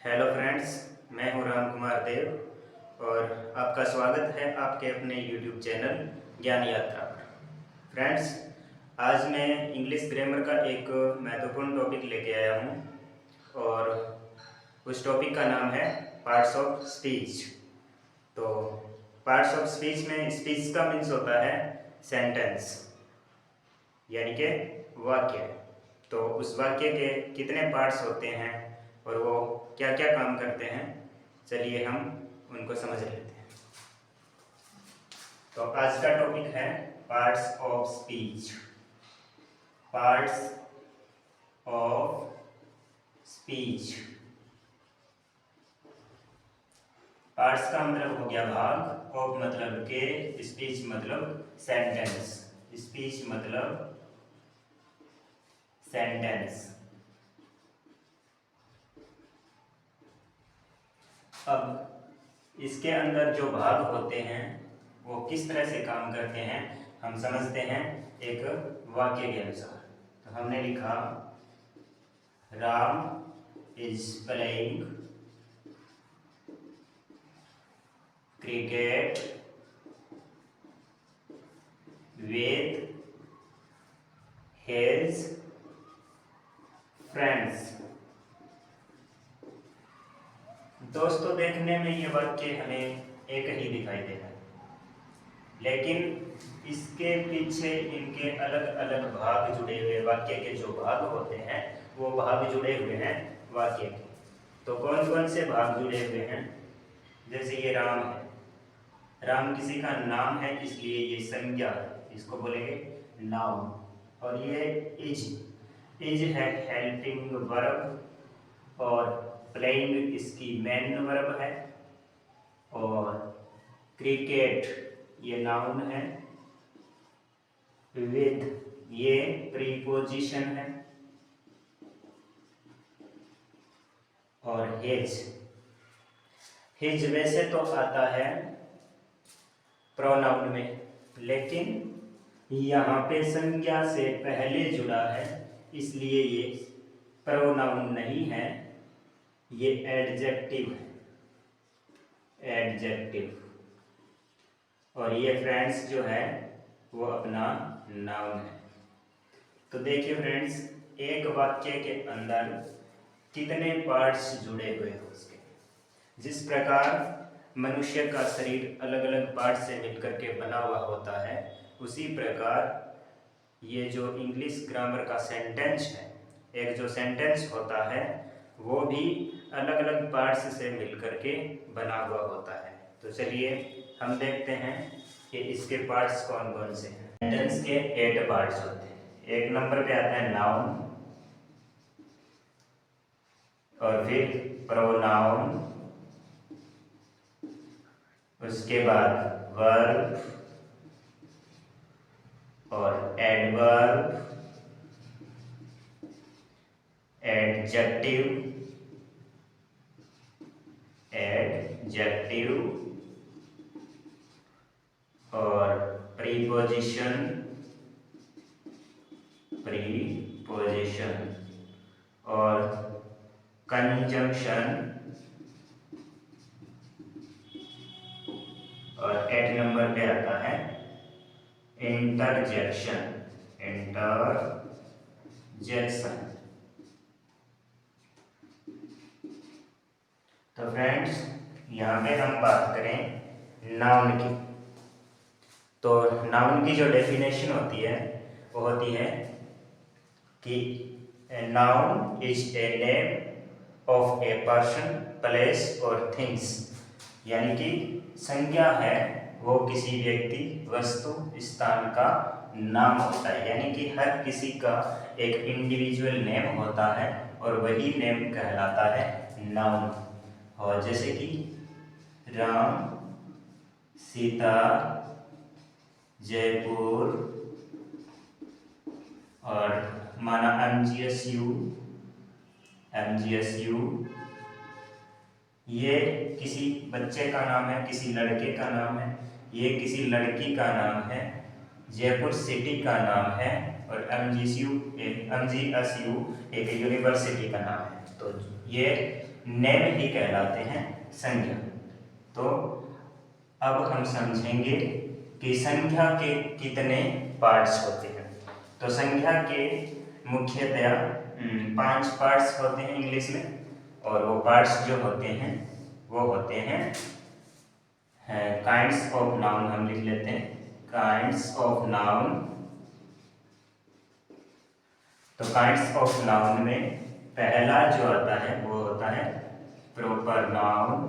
Hello friends, मैं हूं राम कुमार देव और आपका स्वागत है आपके अपने यूट्यूब चैनल ज्ञान यात्रा पर। फ्रेंड्स, आज मैं इंग्लिश ग्रामर का एक महत्वपूर्ण टॉपिक लेके आया हूं और उस टॉपिक का नाम है पार्ट्स ऑफ स्पीच। तो पार्ट्स ऑफ स्पीच में स्पीच का मीन्स होता है सेंटेंस, यानी कि वाक्य। तो उस वाक्य के कितने पार्ट्स होते हैं और वो क्या क्या काम करते हैं, चलिए हम उनको समझ लेते हैं। तो आज का टॉपिक है parts of speech. Parts of speech. Parts का मतलब हो गया भाग, ऑफ मतलब के, स्पीच मतलब सेंटेंस। स्पीच मतलब सेंटेंस। अब इसके अंदर जो भाग होते हैं वो किस तरह से काम करते हैं हम समझते हैं एक वाक्य के अनुसार। तो हमने लिखा Ram is playing cricket with his friends. दोस्तों, देखने में ये वाक्य हमें एक ही दिखाई दे रहा है, लेकिन इसके पीछे इनके अलग अलग भाग जुड़े हुए, वाक्य के जो भाग होते हैं वो भाग जुड़े हुए हैं वाक्य के। तो कौन कौन से भाग जुड़े हुए हैं? जैसे ये राम है, राम किसी का नाम है इसलिए ये संज्ञा है, इसको बोलेंगे नाउन। और ये इज है हेल्पिंग वर्ब और प्लेइंग इसकी मेन वर्ब है। और क्रिकेट ये नाउन है, विद ये प्रीपोजिशन है, और हिज वैसे तो आता है प्रोनाउन में, लेकिन यहाँ पे संज्ञा से पहले जुड़ा है इसलिए ये प्रोनाउन नहीं है, ये एडजेक्टिव है, एडजेक्टिव। और ये फ्रेंड्स जो है वो अपना नाउन है। तो देखिए फ्रेंड्स, एक वाक्य के अंदर कितने पार्ट्स जुड़े हुए हैं उसके। जिस प्रकार मनुष्य का शरीर अलग अलग पार्ट से मिलकर के बना हुआ होता है, उसी प्रकार ये जो इंग्लिश ग्रामर का सेंटेंस है, एक जो सेंटेंस होता है वो भी अलग अलग पार्ट्स से मिलकर के बना हुआ होता है। तो चलिए हम देखते हैं कि इसके पार्ट्स कौन कौन से हैं। सेंटेंस के 8 पार्ट्स होते हैं। एक नंबर पे आता है नाउन, और फिर प्रोनाउन, उसके बाद वर्ब और एडवर्ब, एडजेक्टिव, और प्रीपोजिशन, और कंजंक्शन, और 8 नंबर पे आता है इंटरजेक्शन। तो फ्रेंड्स, यहाँ पे हम बात करें नाउन की। तो नाउन की जो डेफिनेशन होती है वो होती है कि noun is a name of a person, place और थिंग्स। यानी कि संज्ञा है वो किसी व्यक्ति, वस्तु, स्थान का नाम होता है। यानी कि हर किसी का एक इंडिविजुअल नेम होता है और वही नेम कहलाता है नाउन। और जैसे कि राम, सीता, जयपुर, और माना MGSU, ये किसी बच्चे का नाम है, किसी लड़के का नाम है, ये किसी लड़की का नाम है, जयपुर सिटी का नाम है, और MGSU एक यूनिवर्सिटी का नाम है। तो ये नेम ही कहलाते हैं संज्ञा। तो अब हम समझेंगे कि संख्या के कितने पार्ट्स होते हैं। तो संख्या के मुख्यतया 5 पार्ट्स होते हैं इंग्लिश में, और वो पार्ट्स जो होते हैं वो होते हैं काइंड्स ऑफ नाउन। हम लिख लेते हैं काइंड्स ऑफ नाउन। तो काइंड्स ऑफ नाउन में पहला जो आता है वो होता है प्रॉपर नाउन।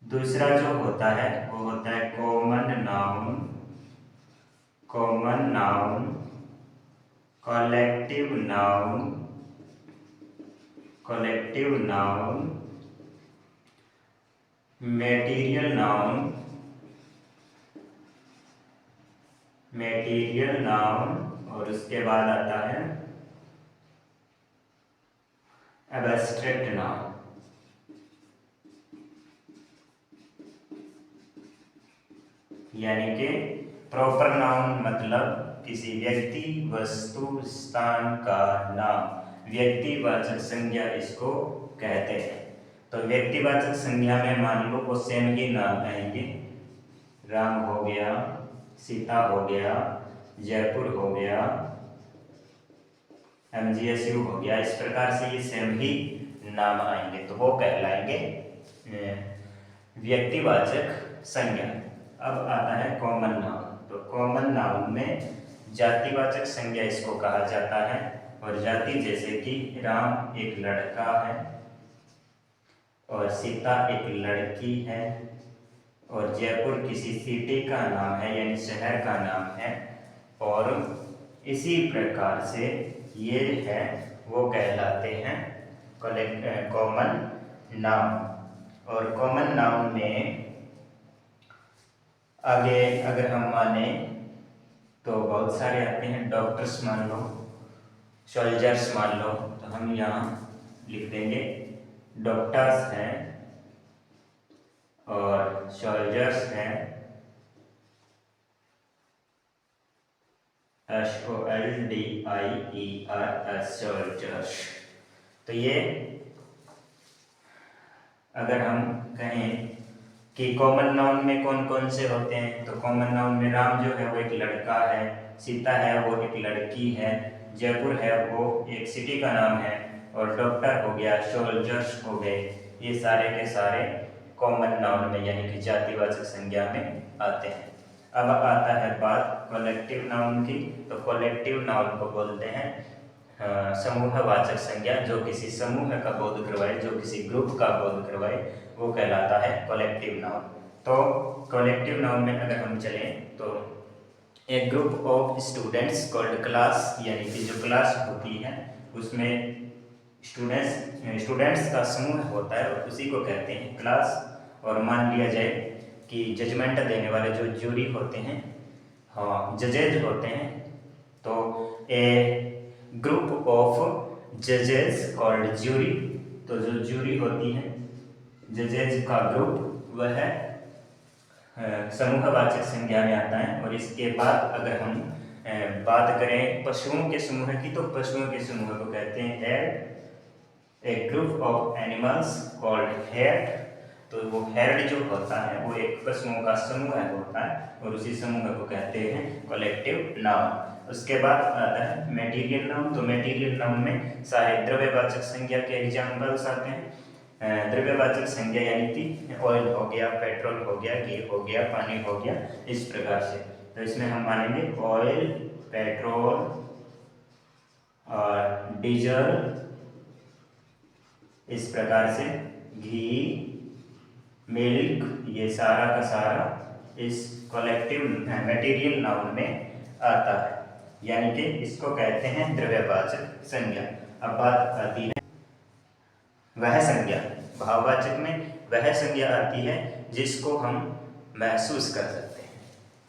दूसरा जो होता है वो होता है common noun, common noun, collective noun, collective noun, material noun, material noun, और उसके बाद आता है एब्स्ट्रैक्ट नाउन। यानी कि प्रॉपर नाउन मतलब किसी व्यक्ति, वस्तु, स्थान का नाम, व्यक्तिवाचक संज्ञा इसको कहते हैं। तो व्यक्तिवाचक संज्ञा में मान लो वो सेम ही नाम आएंगे, राम हो गया, सीता हो गया, जयपुर हो गया, MGSU हो गया, इस प्रकार से ये सेम ही नाम आएंगे, तो वो कहलाएंगे व्यक्तिवाचक संज्ञा। अब आता है कॉमन नाउन। तो कॉमन नाउन में जातिवाचक संज्ञा इसको कहा जाता है, और जाति जैसे कि राम एक लड़का है, और सीता एक लड़की है, और जयपुर किसी सिटी का नाम है यानी शहर का नाम है, और इसी प्रकार से ये है वो कहलाते हैं कॉमन नाउन। और कॉमन नाउन में आगे अगर हम माने तो बहुत सारे आते हैं। डॉक्टर्स मान लो, सोल्जर्स मान लो, तो हम यहाँ लिख देंगे डॉक्टर्स हैं और सोल्जर्स हैं, SOLDIERS सोल्जर्स। तो ये अगर हम कहें कि कॉमन नाउन में कौन कौन से होते हैं, तो कॉमन नाउन में राम जो है वो एक लड़का है, सीता है वो एक लड़की है, जयपुर है वो एक सिटी का नाम है, और डॉक्टर हो गया, सोल्जर्स हो गए, ये सारे के सारे कॉमन नाउन में यानी कि जातिवाचक संज्ञा में आते हैं। अब आता है बात कलेक्टिव नाउन की। तो कलेक्टिव नाउन को बोलते हैं समूहवाचक संज्ञा। जो किसी समूह का बोध करवाए, जो किसी ग्रुप का बोध करवाए, वो कहलाता है कलेक्टिव नाउन। तो कलेक्टिव नाउन में अगर हम चलें तो एक group of students called class, यानी कि जो क्लास होती है उसमें स्टूडेंट्स का समूह होता है और उसी को कहते हैं क्लास। और मान लिया जाए कि जजमेंट देने वाले जो जूरी होते हैं, हाँ जजेज होते हैं, तो ए ग्रुप ऑफ जजेस कॉल्ड जूरी। तो जो जूरी होती है, जजेज का ग्रुप, वह समूहवाचक संज्ञा में आता है। और इसके बाद अगर हम बात करें पशुओं के समूह की, तो पशुओं के समूह को कहते हैं head. A group of animals called head. तो वो हेड जो होता है वो एक पशुओं का समूह होता है, और उसी समूह को कहते हैं कलेक्टिव नाउन। उसके बाद आता है मटेरियल नाउन। तो मटेरियल नाउन में सारे द्रव्यवाचक संज्ञा के एग्जाम्पल्स आते हैं। द्रव्यवाचक संज्ञा यानी कि ऑयल हो गया, पेट्रोल हो गया, घी हो गया, पानी हो गया, इस प्रकार से। तो इसमें हम मानेंगे ऑयल, पेट्रोल और डीजल, इस प्रकार से घी, मिल्क, ये सारा का सारा इस कलेक्टिव मटेरियल नाउन में आता है, यानी कि इसको कहते हैं द्रव्यवाचक संज्ञा। अब बात आती है वह संज्ञा। भाववाचक में वह संज्ञा आती है जिसको हम महसूस कर सकते हैं,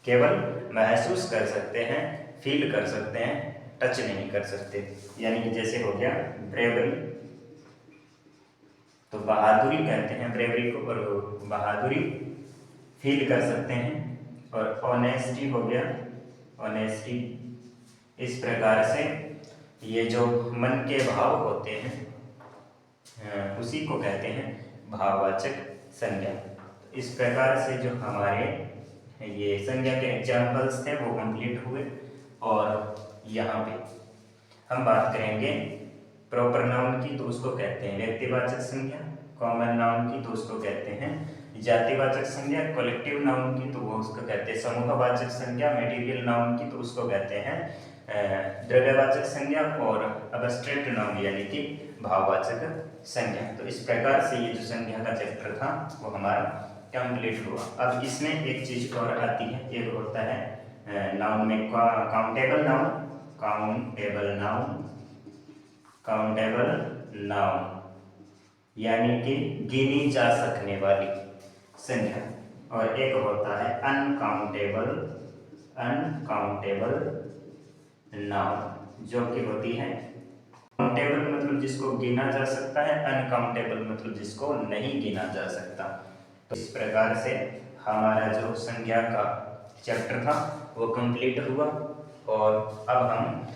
केवल महसूस कर सकते हैं, फील कर सकते हैं, टच नहीं कर सकते। यानी कि जैसे हो गया ब्रेवरी, तो बहादुरी कहते हैं ब्रेवरी को, और बहादुरी फील कर सकते हैं। और ऑनेस्टी हो गया, ऑनेस्टी। इस प्रकार से ये जो मन के भाव होते हैं, उसी को कहते हैं भाववाचक संज्ञा। इस प्रकार से जो हमारे ये संज्ञा के एग्जाम्पल्स थे वो कंप्लीट हुए। और यहाँ पे हम बात करेंगे प्रॉपर नाउन की, तो उसको कहते हैं व्यक्तिवाचक संज्ञा। कॉमन नाउन की तो उसको कहते हैं जातिवाचक संज्ञा। कलेक्टिव नाउन की तो वो उसको कहते हैं समूहवाचक संज्ञा। मटेरियल नाउन की तो उसको कहते हैं द्रव्यवाचक संज्ञा। और अब्स्ट्रैक्ट नाउन यानी कि भाववाचक संज्ञा। तो इस प्रकार से ये जो संज्ञा का चैप्टर था वो हमारा कंप्लीट हुआ। अब इसमें एक चीज और आती है, एक होता है नाउन में countable noun. Countable noun, countable noun यानी कि गिनी जा सकने वाली संज्ञा। और एक होता है अनकाउंटेबल, अनकाउंटेबल नाउन, जो कि होती है काउंटेबल मतलब जिसको गिना जा सकता है, अनकाउंटेबल मतलब जिसको नहीं गिना जा सकता। तो इस प्रकार से हमारा जो संज्ञा का चैप्टर था वो कंप्लीट हुआ। और अब हम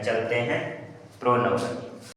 चलते हैं प्रोनाउन।